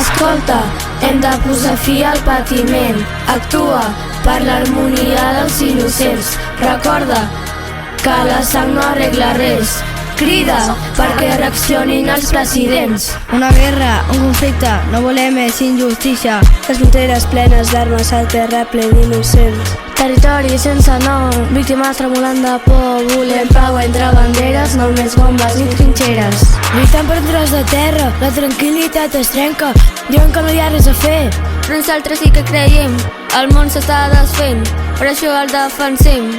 Escolta, hem de posar fi al patiment. Actua per l'harmonia dels innocents. Recorda que la sang no arregla res. Crida perquè reaccionin els presidents. Una guerra, un conflicte, no volem més injustícia. Les fronteres plenes d'armes, el terra ple d'innocents. Territori sense nom, víctimes tremolant de por. Volem pau entre banderes, no més bombes ni trinxeres. Lluitant per tros de terra, la tranquil·litat es trenca. Diuen que no hi ha res a fer, però nosaltres sí que creiem, el món s'està desfent, per això el defensem.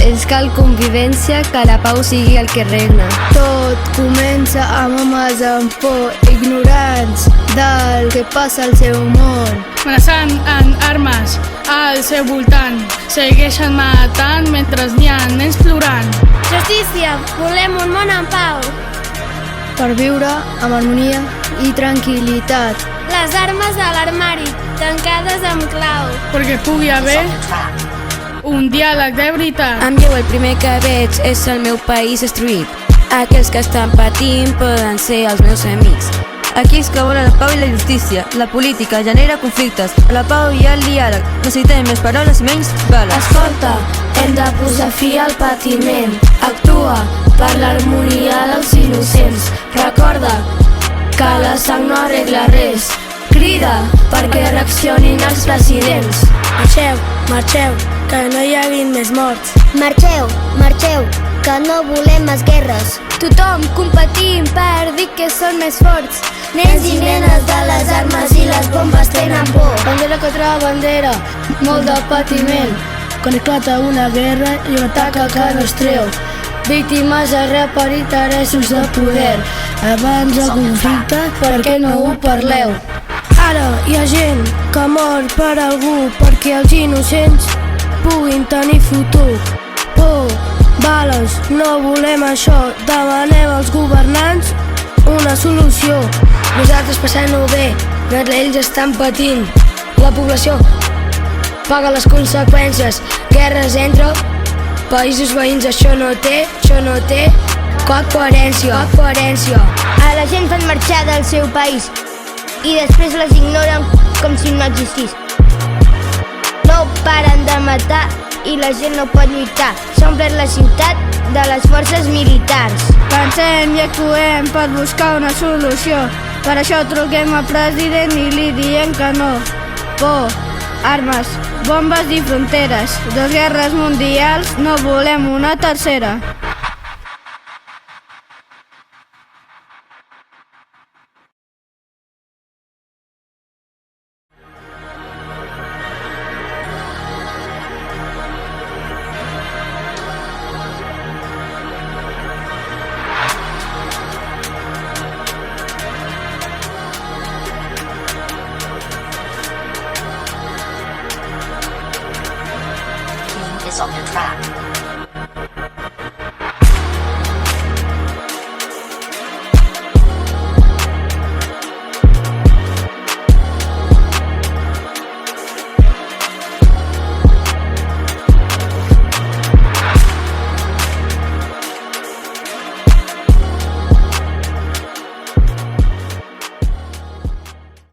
Ens cal convivència, que la pau sigui el que regna. Tot comença amb homes amb por, ignorants del que passa al seu món. Amenaçant en armes al seu voltant, segueixen matant mentre n'hi ha nens plorant. Justícia, volem un món en pau. Per viure amb harmonia i tranquil·litat. Les armes a l'armari, tancades amb clau. Perquè pugui haver un diàleg de veritat. Em diu el primer que veig és el meu país destruït. Aquells que estan patint poden ser els meus amics. Aquells que volen la pau i la justícia. La política genera conflictes. La pau i el diàleg. Necessitem més paraules i menys bales. Escolta, hem de posar fi al patiment. Actua per l'harmonia dels innocents. Recorda que la sang no arregla res. Crida perquè reaccionin els presidents. Marxeu, marxeu, que no hi haguin més morts. Marxeu, marxeu, que no volem més guerres. Tothom competim per dir que són més forts. Nens i nenes de les armes i les bombes tenen por. Bandera contra bandera, molt de patiment. Quan eclata una guerra i un atac que no es treu. Víctimes arreu per interessos de poder. Abans del conflicte, per què no ho parleu? Ara hi ha gent que mor per algú perquè els innocents puguin tenir futur. Por, bales, no volem això. Demanem als governants una solució. Nosaltres passant-ho bé, ells estan patint. La població paga les conseqüències. Guerres entre països veïns, això no té cap coherència. A la gent fan marxar del seu país i després les ignoren com si no existís. No paren de matar i la gent no pot lluitar. S'ha omplert la ciutat de les forces militars. Pensem i actuem per buscar una solució. Per això truquem al president i li diem que no. Por, armes, bombes i fronteres. 2 guerres mundials, no volem una tercera. Is on the track.